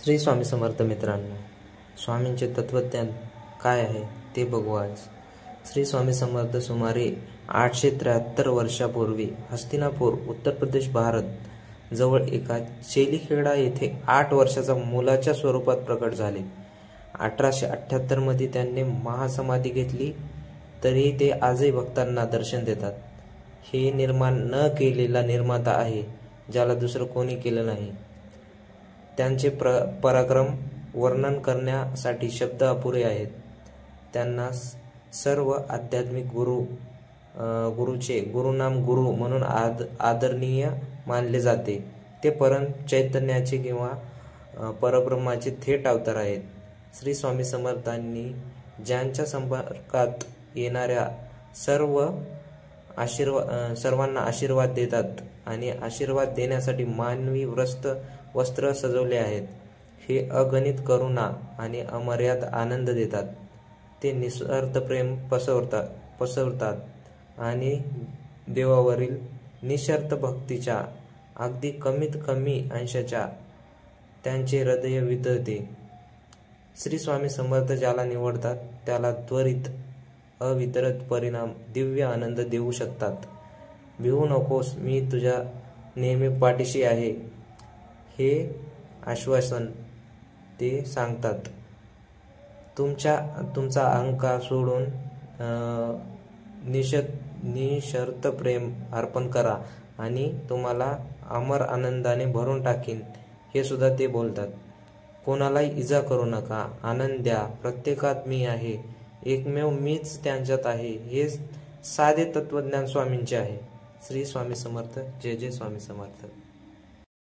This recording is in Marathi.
श्री स्वामी समर्थ मित्रांनो, स्वामींचे तत्वज्ञान काय आहे ते बघू आज। श्री स्वामी समर्थ सुमारे 873 वर्षापूर्वी हस्तिनापूर, उत्तर प्रदेश, भारत जवळ एका चेलीखेडा येथे 8 वर्षाचा मुलाच्या स्वरूपात प्रकट झाले। 1878 मध्ये त्यांनी महासमाधी घेतली, तरी ते आजही भक्तांना दर्शन देतात। हे निर्माण न केलेला निर्माता आहे, ज्याला दुसरं कोणी केलं नाही। त्यांचे पराक्रम वर्णन करण्यासाठी शब्द अपुरे आहेत। त्यांना सर्व आध्यात्मिक गुरुचे गुरुनाम गुरु म्हणून आदरणीय मानले जाते। ते परम चैतन्याचे किंवा परब्रह्माचे थेट अवतार आहेत। श्री स्वामी समर्थांनी ज्यांच्या संपर्कात येणाऱ्या सर्वांना आशीर्वाद देतात आणि आशीर्वाद देण्यासाठी मानवी वस्त्र सजवले आहेत। हे अगणित करुणा आणि अमर्याद आनंद देतात। ते निस्वार्थ प्रेम पसरवतात आणि देवावरील निःशर्त भक्तीच्या अगदी कमीत कमी अंशाच्या त्यांचे हृदय वितळते। श्री स्वामी समर्थ ज्याला निवडतात त्याला त्वरित अविरत परिणाम दिव्य आनंद देऊ शकतात। भिवू नकोस, मी तुझ्या नेहमी पाठीशी आहे, हे आश्वासन ते सांगतात। तुमचा अहंकार सोडून निःशर्त प्रेम अर्पण करा आणि तुम्हाला अमर आनंदाने भरून टाकीन, हे सुद्धा ते बोलतात। कोणालाही इजा करू नका, आनंद द्या, प्रत्येकात मी आहे, एकमेव मीच त्यांच्यात आहे, हे साधे तत्वज्ञान स्वामींचे आहे। श्री स्वामी समर्थ। जय जय स्वामी समर्थ।